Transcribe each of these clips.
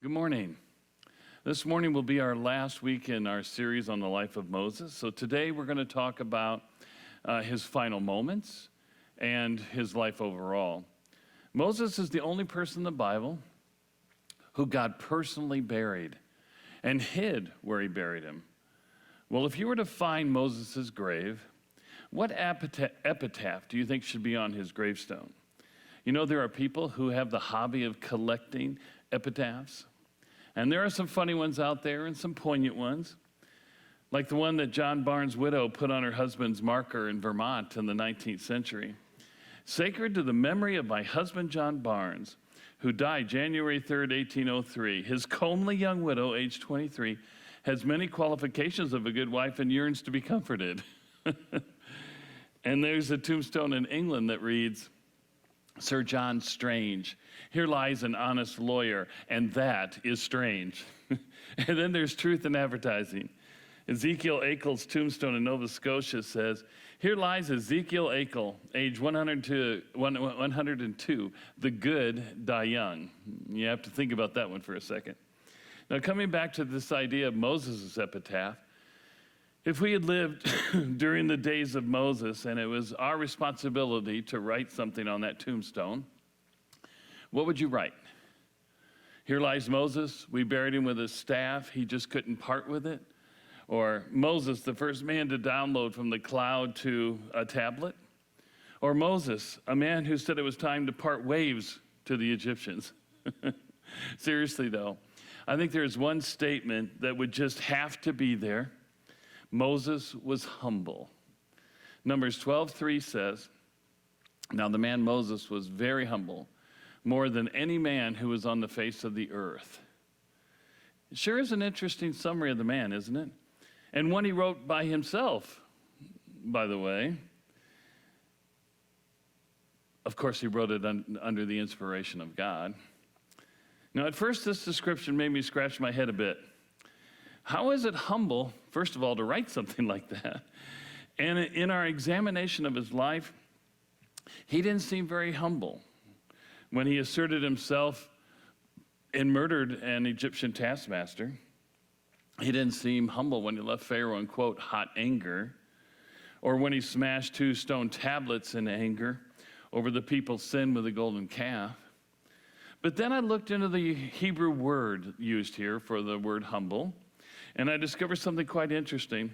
Good morning. This morning will be our last week in our series on the life of Moses. So today we're going to talk about his final moments and his life overall. Moses is the only person in the Bible who God personally buried and hid where he buried him. Well, if you were to find Moses' grave, what epitaph do you think should be on his gravestone? You know, there are people who have the hobby of collecting epitaphs. And there are some funny ones out there and some poignant ones, like the one that John Barnes' widow put on her husband's marker in Vermont in the 19th century. Sacred to the memory of my husband, John Barnes, who died January 3rd, 1803. His comely young widow, age 23, has many qualifications of a good wife and yearns to be comforted. And there's a tombstone in England that reads, Sir John Strange, here lies an honest lawyer, and that is strange. And then there's truth in advertising. Ezekiel Akel's tombstone in Nova Scotia says, here lies Ezekiel Akel, age 102, the good die young. You have to think about that one for a second. Now, coming back to this idea of Moses' epitaph, if we had lived during the days of Moses and it was our responsibility to write something on that tombstone, what would you write? Here lies Moses. We buried him with his staff. He just couldn't part with it. Or Moses, the first man to download from the cloud to a tablet. Or Moses, a man who said it was time to part waves to the Egyptians. Seriously, though, I think there's one statement that would just have to be there. Moses was humble. Numbers 12:3 says, now the man Moses was very humble, more than any man who was on the face of the earth. It sure is an interesting summary of the man, isn't it? And one he wrote by himself, by the way. Of course, he wrote it under the inspiration of God. Now, at first, this description made me scratch my head a bit. How is it humble, first of all, to write something like that? And in our examination of his life, he didn't seem very humble. When he asserted himself and murdered an Egyptian taskmaster, he didn't seem humble when he left Pharaoh in, quote, hot anger, or when he smashed 2 stone tablets in anger over the people's sin with a golden calf. But then I looked into the Hebrew word used here for the word humble, and I discovered something quite interesting,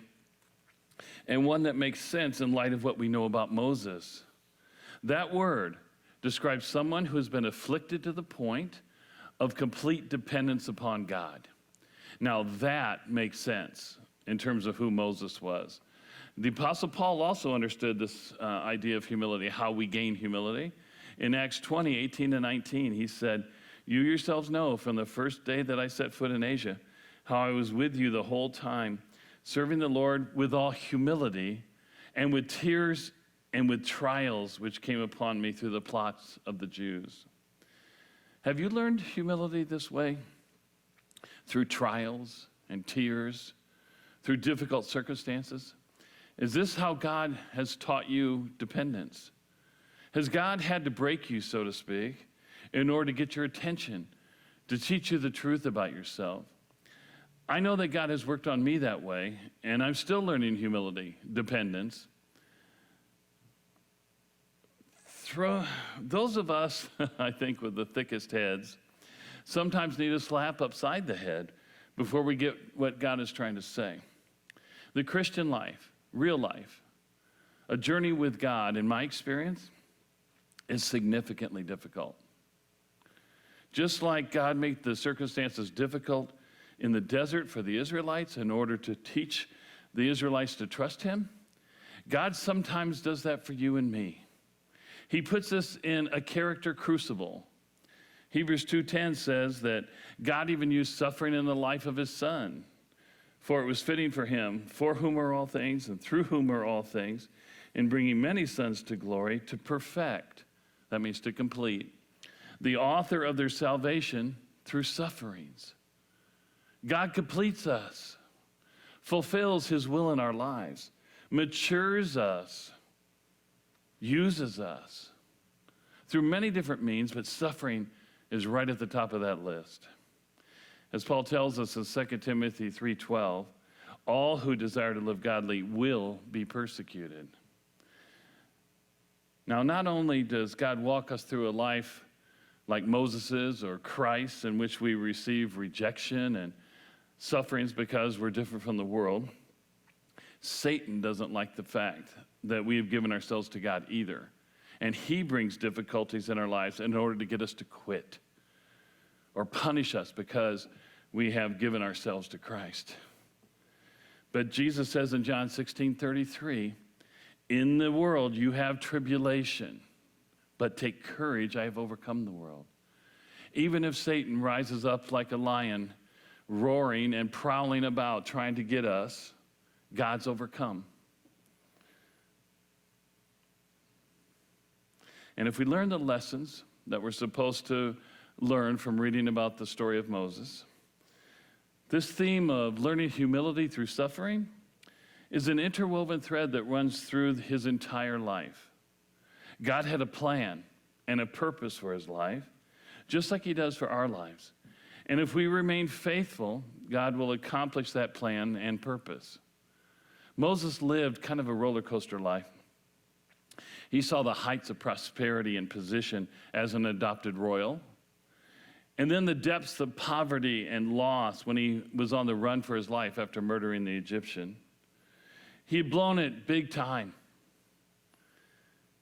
and one that makes sense in light of what we know about Moses. That word describes someone who has been afflicted to the point of complete dependence upon God. Now that makes sense in terms of who Moses was. The Apostle Paul also understood this idea of humility, how we gain humility. In Acts 20:18-19, he said, you yourselves know from the first day that I set foot in Asia, how I was with you the whole time, serving the Lord with all humility and with tears and with trials which came upon me through the plots of the Jews. Have you learned humility this way? Through trials and tears, through difficult circumstances? Is this how God has taught you dependence? Has God had to break you, so to speak, in order to get your attention, to teach you the truth about yourself? I know that God has worked on me that way, and I'm still learning humility, dependence. Those of us, I think, with the thickest heads, sometimes need a slap upside the head before we get what God is trying to say. The Christian life, real life, a journey with God, in my experience, is significantly difficult. Just like God made the circumstances difficult in the desert for the Israelites in order to teach the Israelites to trust him, God sometimes does that for you and me. He puts us in a character crucible. Hebrews 2:10 says that God even used suffering in the life of his son, for it was fitting for him, for whom are all things and through whom are all things, in bringing many sons to glory, to perfect, that means to complete, the author of their salvation through sufferings. God completes us, fulfills his will in our lives, matures us, uses us through many different means, but suffering is right at the top of that list. As Paul tells us in 2 Timothy 3:12, all who desire to live godly will be persecuted. Now, not only does God walk us through a life like Moses's or Christ's, in which we receive rejection and sufferings because we're different from the world, Satan doesn't like the fact that we have given ourselves to God either. And he brings difficulties in our lives in order to get us to quit or punish us because we have given ourselves to Christ. But Jesus says in John 16:33, in the world you have tribulation, but take courage, I have overcome the world. Even if Satan rises up like a lion, roaring and prowling about trying to get us, God's overcome. And if we learn the lessons that we're supposed to learn from reading about the story of Moses, this theme of learning humility through suffering is an interwoven thread that runs through his entire life. God had a plan and a purpose for his life, just like he does for our lives. And if we remain faithful, God will accomplish that plan and purpose. Moses lived kind of a roller coaster life. He saw the heights of prosperity and position as an adopted royal, and then the depths of poverty and loss when he was on the run for his life after murdering the Egyptian. He had blown it big time.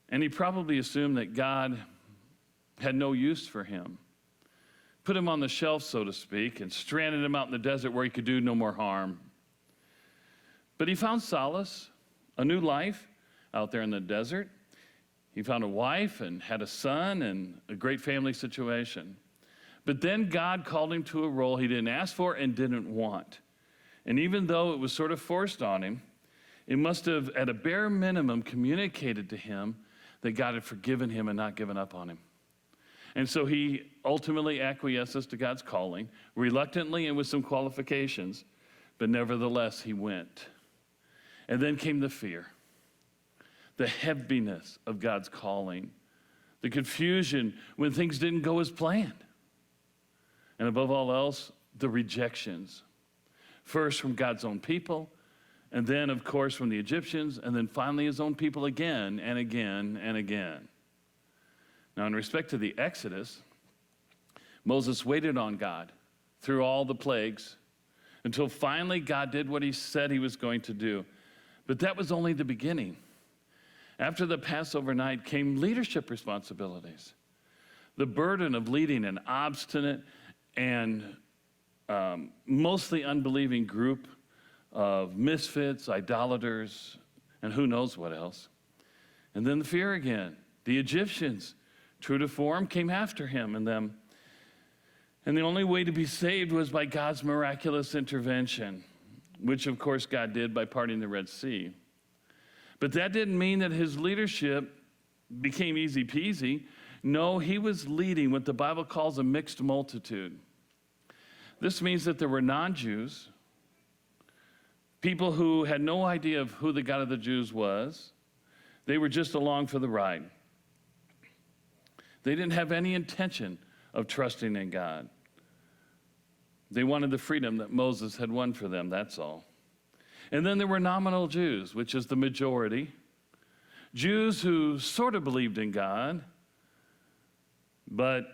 And he probably assumed that God had no use for him. Put him on the shelf, so to speak, and stranded him out in the desert where he could do no more harm. But he found solace, a new life out there in the desert. He found a wife and had a son and a great family situation. But then God called him to a role he didn't ask for and didn't want. And even though it was sort of forced on him, it must have, at a bare minimum, communicated to him that God had forgiven him and not given up on him. And so he ultimately acquiesces to God's calling, reluctantly and with some qualifications, but nevertheless he went. And then came the fear, the heaviness of God's calling, the confusion when things didn't go as planned. And above all else, the rejections. First from God's own people, and then, of course, from the Egyptians, and then finally his own people again and again and again. Now, in respect to the Exodus, Moses waited on God through all the plagues until finally God did what he said he was going to do. But that was only the beginning. After the Passover night came leadership responsibilities. The burden of leading an obstinate and mostly unbelieving group of misfits, idolaters, and who knows what else. And then the fear again. The Egyptians, true to form, came after him and them. And the only way to be saved was by God's miraculous intervention, which of course God did by parting the Red Sea. But that didn't mean that his leadership became easy peasy. No, he was leading what the Bible calls a mixed multitude. This means that there were non-Jews, people who had no idea of who the God of the Jews was. They were just along for the ride. They didn't have any intention of trusting in God. They wanted the freedom that Moses had won for them, that's all. And then there were nominal Jews, which is the majority. Jews who sort of believed in God, but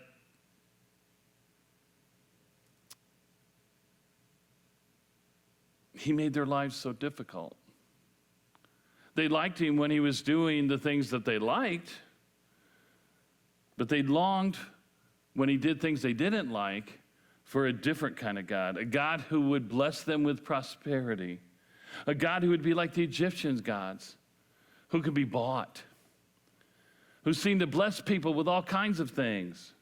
he made their lives so difficult. They liked him when he was doing the things that they liked, but they longed when he did things they didn't like for a different kind of God, a God who would bless them with prosperity, a God who would be like the Egyptians' gods, who could be bought, who seemed to bless people with all kinds of things.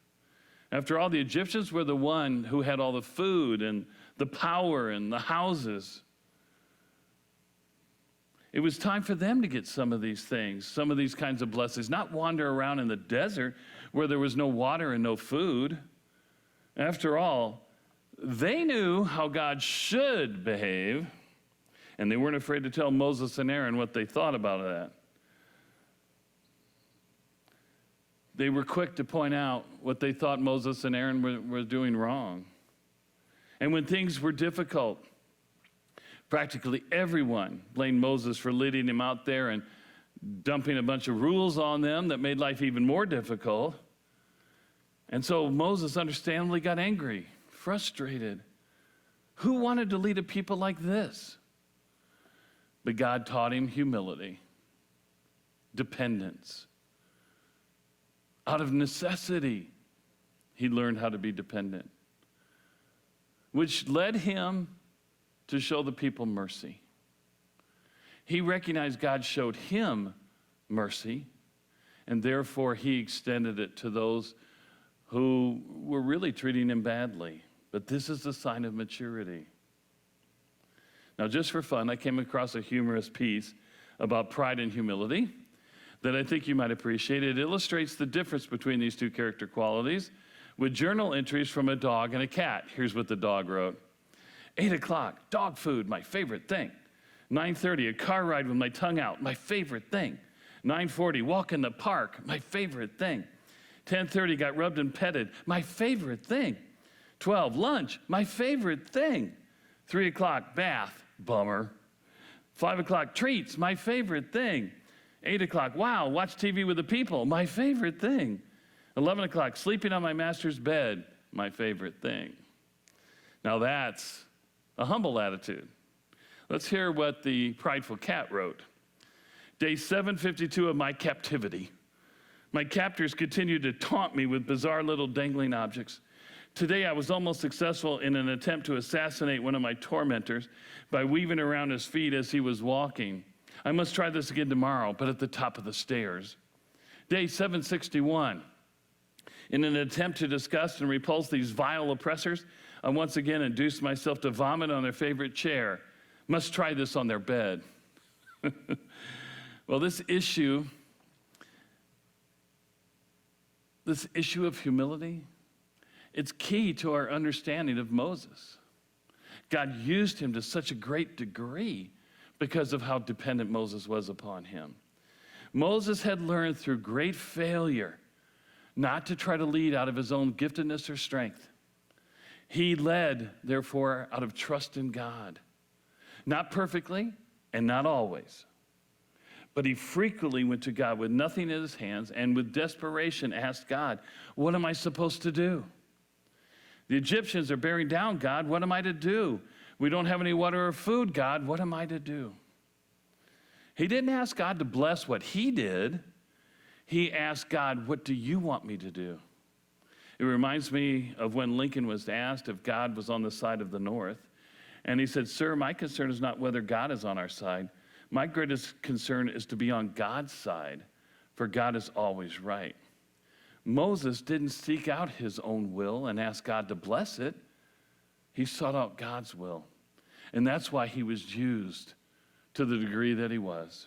After all, the Egyptians were the one who had all the food and the power and the houses. It was time for them to get some of these things, some of these kinds of blessings, not wander around in the desert where there was no water and no food. After all, they knew how God should behave, and they weren't afraid to tell Moses and Aaron what they thought about that. They were quick to point out what they thought Moses and Aaron were doing wrong. And when things were difficult, practically everyone blamed Moses for leading him out there and dumping a bunch of rules on them that made life even more difficult. And so Moses understandably got angry, frustrated. Who wanted to lead a people like this? But God taught him humility, dependence. Out of necessity, he learned how to be dependent, which led him to show the people mercy. He recognized God showed him mercy, and therefore he extended it to those who were really treating him badly. But this is a sign of maturity. Now, just for fun, I came across a humorous piece about pride and humility that I think you might appreciate. It illustrates the difference between these two character qualities with journal entries from a dog and a cat. Here's what the dog wrote. 8 o'clock, dog food, my favorite thing. 9:30, a car ride with my tongue out, my favorite thing. 9:40, walk in the park, my favorite thing. 10:30, got rubbed and petted, my favorite thing. 12, lunch, my favorite thing. 3 o'clock, bath, bummer. 5 o'clock, treats, my favorite thing. 8 o'clock, wow, watch TV with the people, my favorite thing. 11 o'clock, sleeping on my master's bed, my favorite thing. Now that's a humble attitude. Let's hear what the prideful cat wrote. Day 752 of my captivity. My captors continued to taunt me with bizarre little dangling objects. Today I was almost successful in an attempt to assassinate one of my tormentors by weaving around his feet as he was walking. I must try this again tomorrow, but at the top of the stairs. Day 761. In an attempt to disgust and repulse these vile oppressors, I once again induced myself to vomit on their favorite chair. Must try this on their bed. Well, this issue of humility, it's key to our understanding of Moses. God used him to such a great degree because of how dependent Moses was upon him. Moses had learned through great failure not to try to lead out of his own giftedness or strength. He led, therefore, out of trust in God. Not perfectly and not always. But he frequently went to God with nothing in his hands and with desperation asked God, what am I supposed to do? The Egyptians are bearing down, God, what am I to do? We don't have any water or food, God, what am I to do? He didn't ask God to bless what he did. He asked God, what do you want me to do? It reminds me of when Lincoln was asked if God was on the side of the North. And he said, sir, my concern is not whether God is on our side. My greatest concern is to be on God's side, for God is always right. Moses didn't seek out his own will and ask God to bless it. He sought out God's will. And that's why he was used to the degree that he was.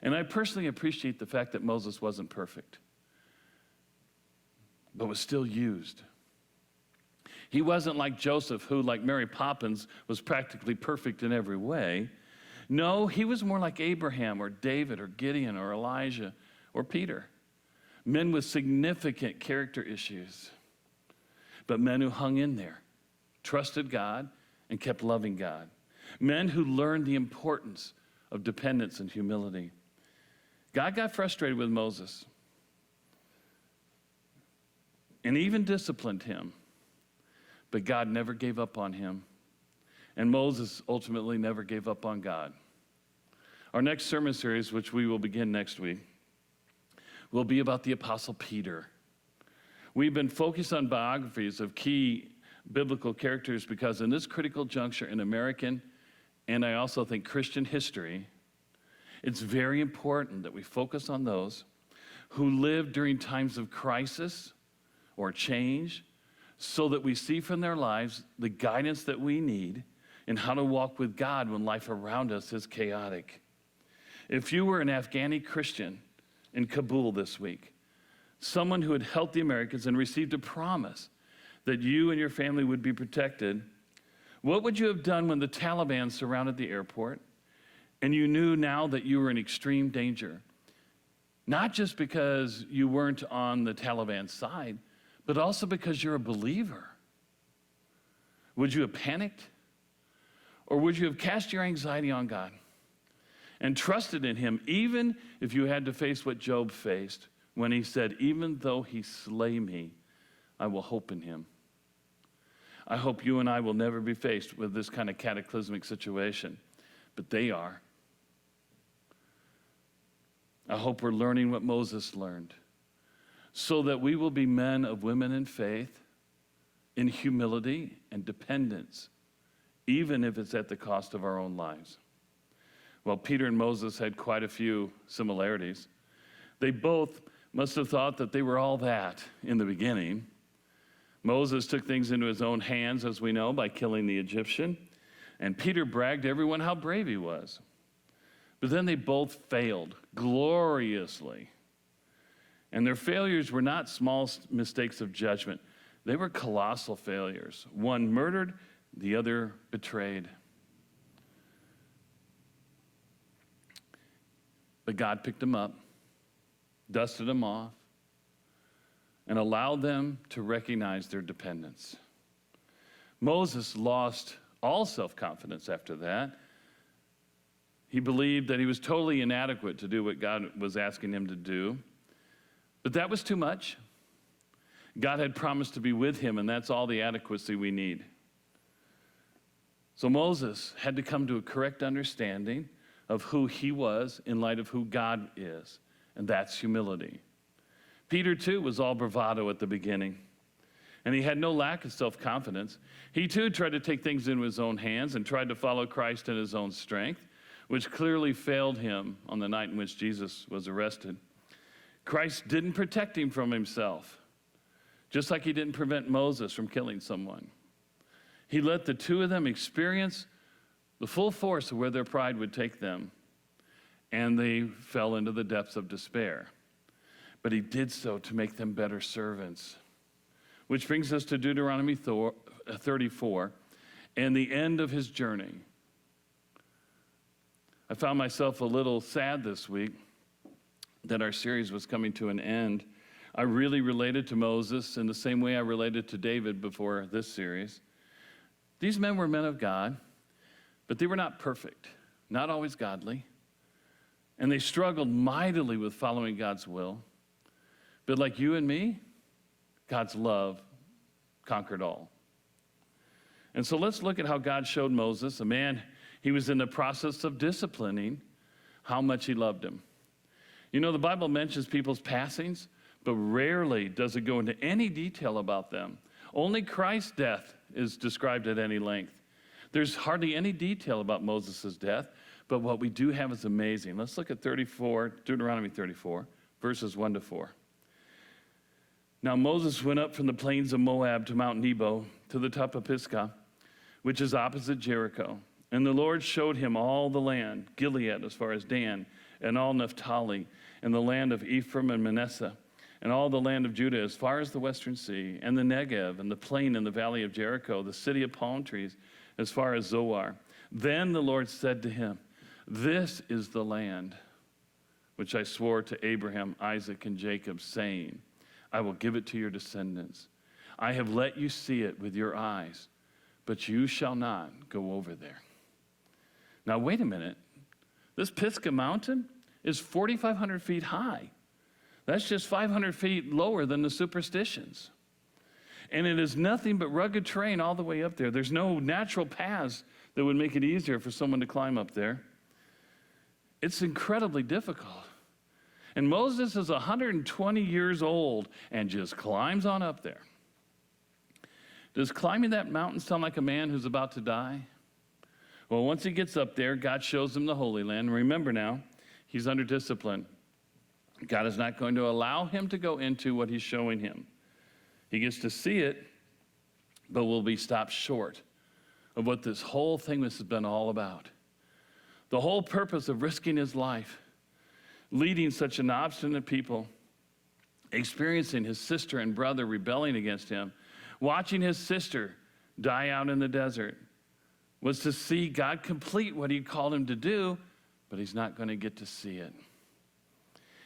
And I personally appreciate the fact that Moses wasn't perfect, but was still used. He wasn't like Joseph, who, like Mary Poppins, was practically perfect in every way. No, he was more like Abraham or David or Gideon or Elijah or Peter. Men with significant character issues, but men who hung in there, trusted God, and kept loving God. Men who learned the importance of dependence and humility. God got frustrated with Moses and even disciplined him, but God never gave up on him, and Moses ultimately never gave up on God. Our next sermon series, which we will begin next week, will be about the Apostle Peter. We've been focused on biographies of key biblical characters because in this critical juncture in American, and I also think Christian history, it's very important that we focus on those who lived during times of crisis or change so that we see from their lives the guidance that we need in how to walk with God when life around us is chaotic. If you were an Afghani Christian in Kabul this week, someone who had helped the Americans and received a promise that you and your family would be protected, what would you have done when the Taliban surrounded the airport and you knew now that you were in extreme danger? Not just because you weren't on the Taliban side, but also because you're a believer. Would you have panicked? Or would you have cast your anxiety on God and trusted in him, even if you had to face what Job faced when he said, even though he slay me, I will hope in him. I hope you and I will never be faced with this kind of cataclysmic situation, but they are. I hope we're learning what Moses learned so that we will be men of women in faith, in humility and dependence, even if it's at the cost of our own lives. Well, Peter and Moses had quite a few similarities. They both must have thought that they were all that in the beginning. Moses took things into his own hands, as we know, by killing the Egyptian. And Peter bragged to everyone how brave he was. But then they both failed gloriously. And their failures were not small mistakes of judgment. They were colossal failures. One murdered, the other betrayed. But God picked them up, dusted them off, and allowed them to recognize their dependence. Moses lost all self-confidence after that. He believed that he was totally inadequate to do what God was asking him to do. But that was too much. God had promised to be with him, and that's all the adequacy we need. So Moses had to come to a correct understanding of who he was in light of who God is, and that's humility. Peter, too, was all bravado at the beginning, and he had no lack of self-confidence. He, too, tried to take things into his own hands and tried to follow Christ in his own strength, which clearly failed him on the night in which Jesus was arrested. Christ didn't protect him from himself, just like he didn't prevent Moses from killing someone. He let the two of them experience the full force of where their pride would take them, and they fell into the depths of despair. But he did so to make them better servants. Which brings us to Deuteronomy 34 and the end of his journey. I found myself a little sad this week that our series was coming to an end. I really related to Moses in the same way I related to David before this series. These men were men of God, but they were not perfect, not always godly, and they struggled mightily with following God's will. But like you and me, God's love conquered all. And so let's look at how God showed Moses, a man he was in the process of disciplining, how much he loved him. You know, the Bible mentions people's passings, but rarely does it go into any detail about them. Only Christ's death is described at any length. There's hardly any detail about Moses' death, but what we do have is amazing. Let's look at Deuteronomy 34, verses 1 to 4. Now Moses went up from the plains of Moab to Mount Nebo, to the top of Pisgah, which is opposite Jericho. And the Lord showed him all the land, Gilead as far as Dan, and all Naphtali, and the land of Ephraim and Manasseh, and all the land of Judah as far as the western sea, and the Negev, and the plain in the valley of Jericho, the city of palm trees, as far as Zoar. Then the Lord said to him, "This is the land which I swore to Abraham, Isaac, and Jacob, saying, I will give it to your descendants. I have let you see it with your eyes, but you shall not go over there." Now, wait a minute. This Pisgah mountain is 4,500 feet high. That's just 500 feet lower than the superstitions. And it is nothing but rugged terrain all the way up there. There's no natural paths that would make it easier for someone to climb up there. It's incredibly difficult. And Moses is 120 years old and just climbs on up there. Does climbing that mountain sound like a man who's about to die? Well, once he gets up there, God shows him the Holy Land. Remember now, he's under discipline. God is not going to allow him to go into what he's showing him. He gets to see it, but will be stopped short of what this whole thing has been all about. The whole purpose of risking his life, leading such an obstinate people, experiencing his sister and brother rebelling against him, watching his sister die out in the desert, was to see God complete what he called him to do, but he's not going to get to see it.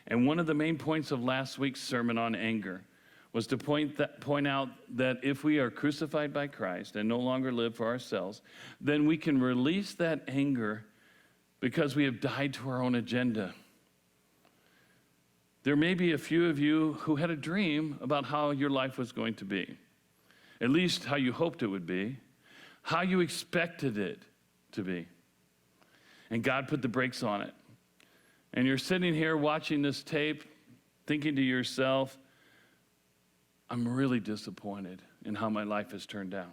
And one of the main points of last week's sermon on anger was to point out that if we are crucified by Christ and no longer live for ourselves, then we can release that anger because we have died to our own agenda. There may be a few of you who had a dream about how your life was going to be, at least how you hoped it would be, how you expected it to be. And God put the brakes on it. And you're sitting here watching this tape, thinking to yourself, I'm really disappointed in how my life has turned out.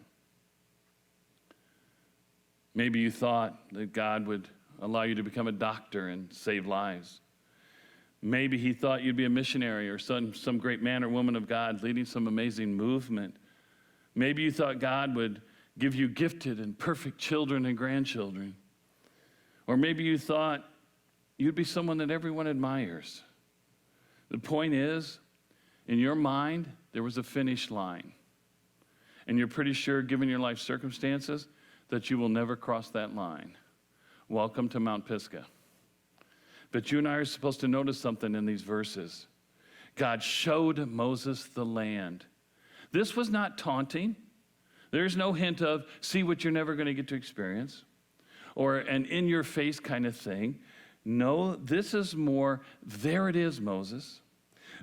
Maybe you thought that God would allow you to become a doctor and save lives. Maybe he thought you'd be a missionary or some great man or woman of God leading some amazing movement. Maybe you thought God would give you gifted and perfect children and grandchildren. Or maybe you thought you'd be someone that everyone admires. The point is, in your mind, there was a finish line. And you're pretty sure, given your life circumstances, that you will never cross that line. Welcome to Mount Pisgah. But you and I are supposed to notice something in these verses. God showed Moses the land. This was not taunting. There's no hint of, see what you're never going to get to experience, or an in-your-face kind of thing. No, this is more, there it is, Moses.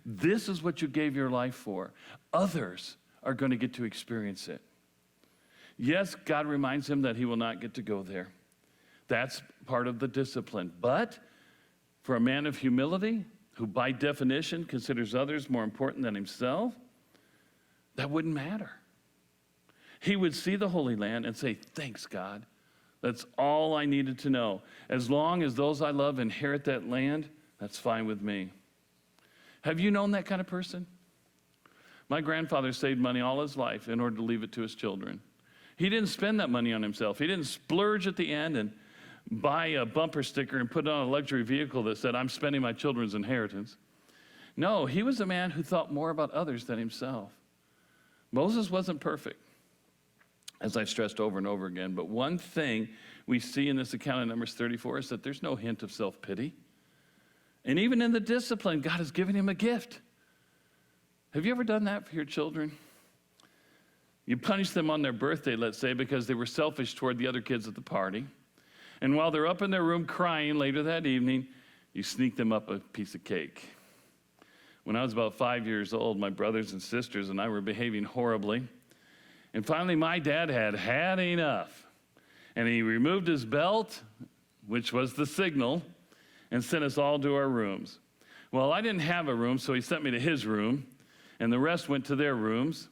This is what you gave your life for. Others are going to get to experience it. Yes, God reminds him that he will not get to go there. That's part of the discipline. But for a man of humility, who by definition considers others more important than himself, that wouldn't matter. He would see the Holy Land and say, thanks, God. That's all I needed to know. As long as those I love inherit that land, that's fine with me. Have you known that kind of person? My grandfather saved money all his life in order to leave it to his children. He didn't spend that money on himself. He didn't splurge at the end and buy a bumper sticker and put it on a luxury vehicle that said, I'm spending my children's inheritance. No, he was a man who thought more about others than himself. Moses wasn't perfect, as I've stressed over and over again, but one thing we see in this account in Numbers 34 is that there's no hint of self-pity. And even in the discipline, God has given him a gift. Have you ever done that for your children? You punish them on their birthday, let's say, because they were selfish toward the other kids at the party. And while they're up in their room crying later that evening, you sneak them up a piece of cake. When I was about 5 years old, my brothers and sisters and I were behaving horribly. And finally, my dad had enough. And he removed his belt, which was the signal, and sent us all to our rooms. Well, I didn't have a room, so he sent me to his room, and the rest went to their rooms.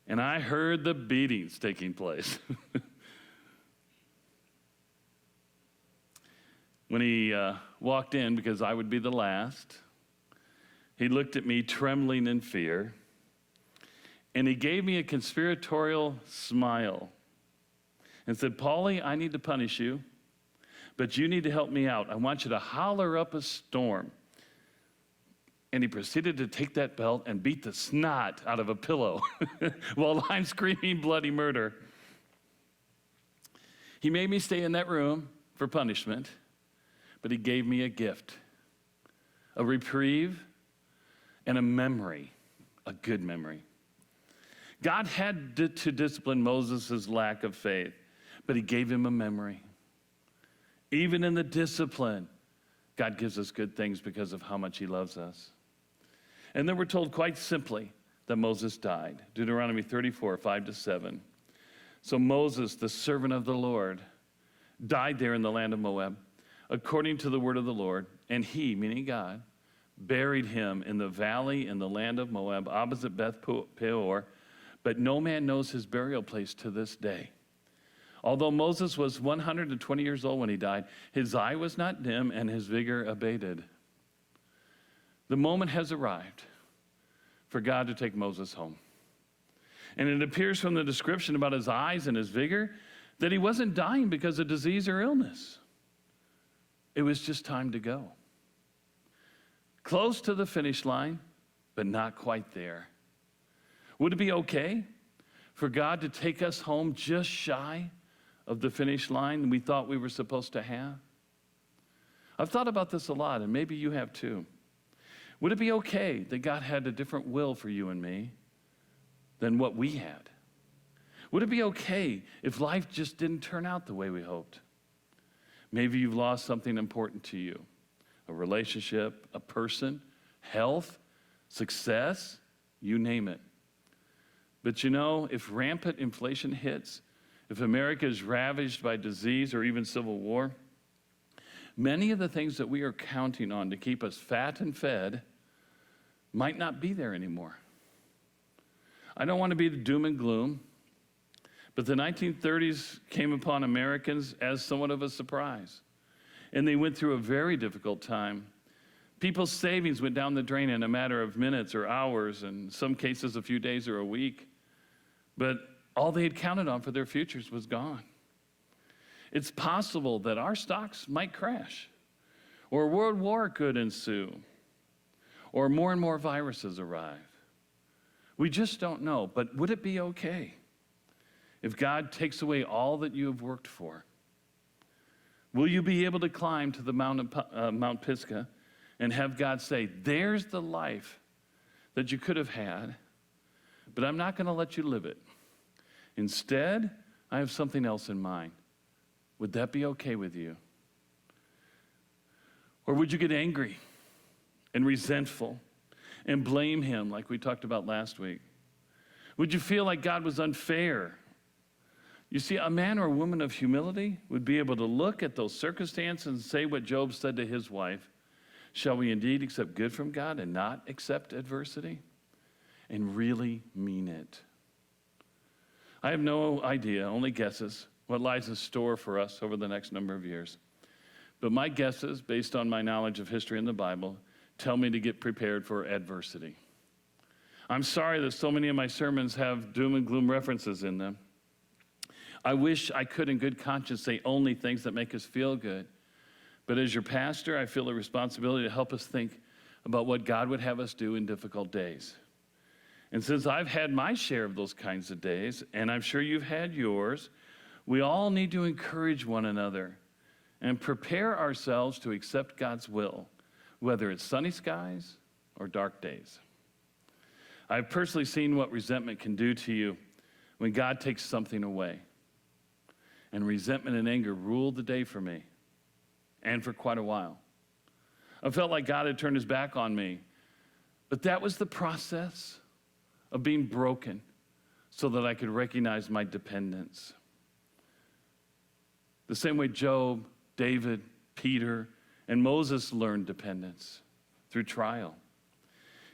And I heard the beatings taking place. When he walked in, because I would be the last, he looked at me trembling in fear, and he gave me a conspiratorial smile and said, Paulie, I need to punish you, but you need to help me out. I want you to holler up a storm. And he proceeded to take that belt and beat the snot out of a pillow while I'm screaming bloody murder. He made me stay in that room for punishment, but he gave me a gift, a reprieve, and a memory, a good memory. God had to discipline Moses' lack of faith, but he gave him a memory. Even in the discipline, God gives us good things because of how much he loves us. And then we're told quite simply that Moses died. Deuteronomy 34, 5-7. So Moses, the servant of the Lord, died there in the land of Moab, according to the word of the Lord, and he, meaning God, buried him in the valley in the land of Moab, opposite Beth Peor, but no man knows his burial place to this day. Although Moses was 120 years old when he died, his eye was not dim and his vigor abated. The moment has arrived for God to take Moses home. And it appears from the description about his eyes and his vigor that he wasn't dying because of disease or illness. It was just time to go. Close to the finish line, but not quite there. Would it be okay for God to take us home just shy of the finish line we thought we were supposed to have? I've thought about this a lot, and maybe you have too. Would it be okay that God had a different will for you and me than what we had? Would it be okay if life just didn't turn out the way we hoped? Maybe you've lost something important to you, a relationship, a person, health, success, you name it. But you know, if rampant inflation hits, if America is ravaged by disease or even civil war, many of the things that we are counting on to keep us fat and fed might not be there anymore. I don't want to be the doom and gloom, but the 1930s came upon Americans as somewhat of a surprise, and they went through a very difficult time. People's savings went down the drain in a matter of minutes or hours, and in some cases a few days or a week, but all they had counted on for their futures was gone. It's possible that our stocks might crash, or a world war could ensue, or more and more viruses arrive. We just don't know, but would it be okay if God takes away all that you have worked for? Will you be able to climb to the Mount Pisgah and have God say, there's the life that you could have had, but I'm not going to let you live it. Instead, I have something else in mind. Would that be okay with you? Or would you get angry and resentful and blame him like we talked about last week? Would you feel like God was unfair? You see, a man or a woman of humility would be able to look at those circumstances and say what Job said to his wife, shall we indeed accept good from God and not accept adversity? And really mean it. I have no idea, only guesses, what lies in store for us over the next number of years. But my guesses, based on my knowledge of history and the Bible, tell me to get prepared for adversity. I'm sorry that so many of my sermons have doom and gloom references in them. I wish I could in good conscience say only things that make us feel good. But as your pastor, I feel a responsibility to help us think about what God would have us do in difficult days. And since I've had my share of those kinds of days, and I'm sure you've had yours, we all need to encourage one another and prepare ourselves to accept God's will, whether it's sunny skies or dark days. I've personally seen what resentment can do to you when God takes something away. And resentment and anger ruled the day for me, and for quite a while. I felt like God had turned his back on me, but that was the process of being broken so that I could recognize my dependence. The same way Job, David, Peter, and Moses learned dependence through trial.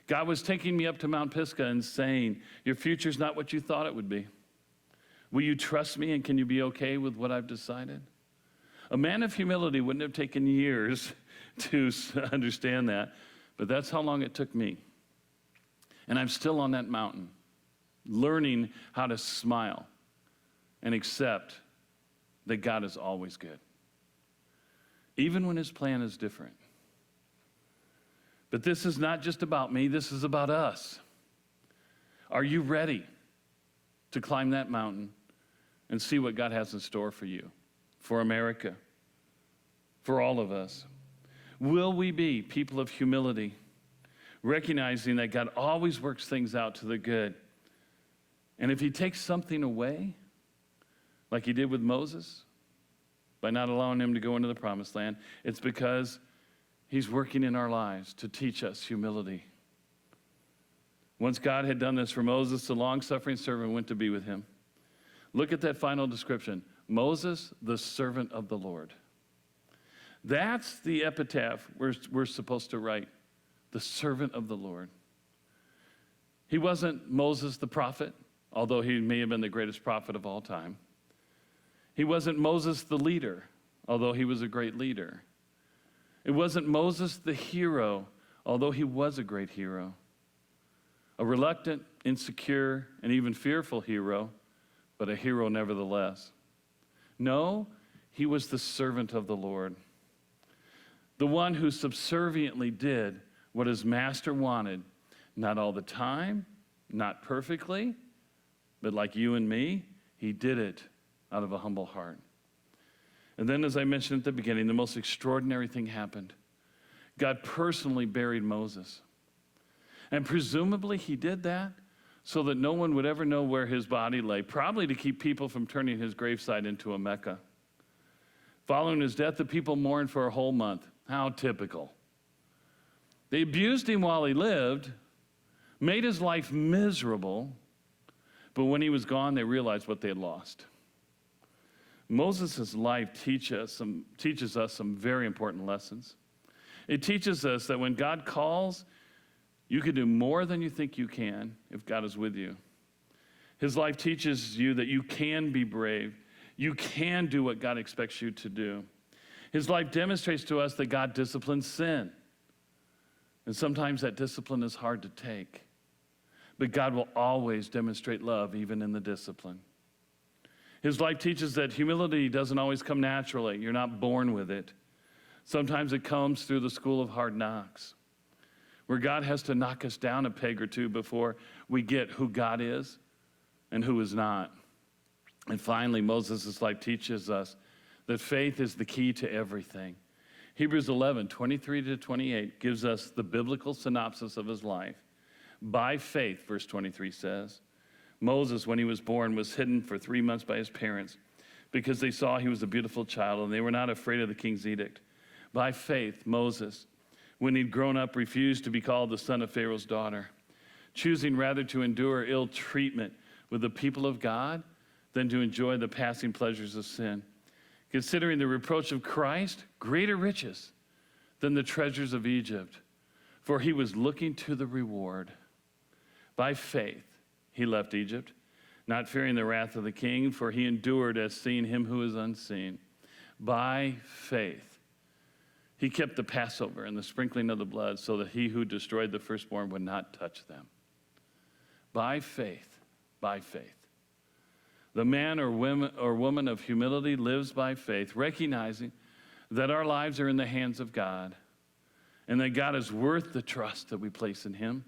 God was taking me up to Mount Pisgah and saying, your future's not what you thought it would be. Will you trust me, and can you be okay with what I've decided? A man of humility wouldn't have taken years to understand that, but that's how long it took me. And I'm still on that mountain, learning how to smile and accept that God is always good, even when his plan is different. But this is not just about me, this is about us. Are you ready to climb that mountain and see what God has in store for you, for America, for all of us? Will we be people of humility, recognizing that God always works things out to the good? And if he takes something away, like he did with Moses, by not allowing him to go into the promised land, it's because he's working in our lives to teach us humility. Once God had done this for Moses, the long-suffering servant went to be with him. Look at that final description. Moses, the servant of the Lord. That's the epitaph we're supposed to write. The servant of the Lord. He wasn't Moses the prophet, although he may have been the greatest prophet of all time. He wasn't Moses the leader, although he was a great leader. It wasn't Moses the hero, although he was a great hero. A reluctant, insecure, and even fearful hero, but a hero nevertheless. No, he was the servant of the Lord. The one who subserviently did what his master wanted, not all the time, not perfectly, but like you and me, he did it out of a humble heart. And then, as I mentioned at the beginning, the most extraordinary thing happened. God personally buried Moses. And presumably he did that so that no one would ever know where his body lay, probably to keep people from turning his gravesite into a Mecca. Following his death, the people mourned for a whole month. How typical. They abused him while he lived, made his life miserable, but when he was gone, they realized what they had lost. Moses' life teaches us some very important lessons. It teaches us that when God calls, you can do more than you think you can if God is with you. His life teaches you that you can be brave. You can do what God expects you to do. His life demonstrates to us that God disciplines sin. And sometimes that discipline is hard to take. But God will always demonstrate love, even in the discipline. His life teaches that humility doesn't always come naturally. You're not born with it. Sometimes it comes through the school of hard knocks, where God has to knock us down a peg or two before we get who God is and who is not. And finally, Moses' life teaches us that faith is the key to everything. Hebrews 11, 23 to 28 gives us the biblical synopsis of his life. By faith, verse 23 says, Moses, when he was born, was hidden for 3 months by his parents because they saw he was a beautiful child and they were not afraid of the king's edict. By faith, Moses, when he'd grown up, refused to be called the son of Pharaoh's daughter, choosing rather to endure ill treatment with the people of God than to enjoy the passing pleasures of sin, considering the reproach of Christ greater riches than the treasures of Egypt, for he was looking to the reward. By faith, he left Egypt, not fearing the wrath of the king, for he endured as seeing him who is unseen. By faith, he kept the Passover and the sprinkling of the blood so that he who destroyed the firstborn would not touch them. By faith, the man or woman of humility lives by faith, recognizing that our lives are in the hands of God and that God is worth the trust that we place in him,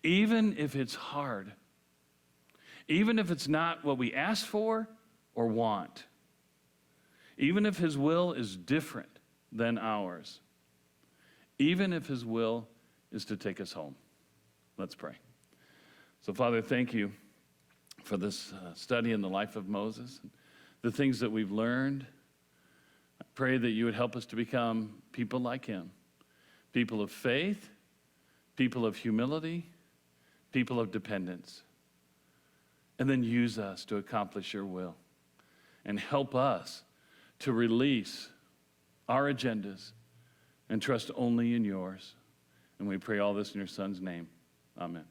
even if it's hard, even if it's not what we ask for or want, even if his will is different than ours, even if his will is to take us home. Let's pray. So, Father, thank you for this study in the life of Moses, and the things that we've learned. I pray that you would help us to become people like him, people of faith, people of humility, people of dependence, and then use us to accomplish your will and help us to release our agendas and trust only in yours. And we pray all this in your son's name. Amen.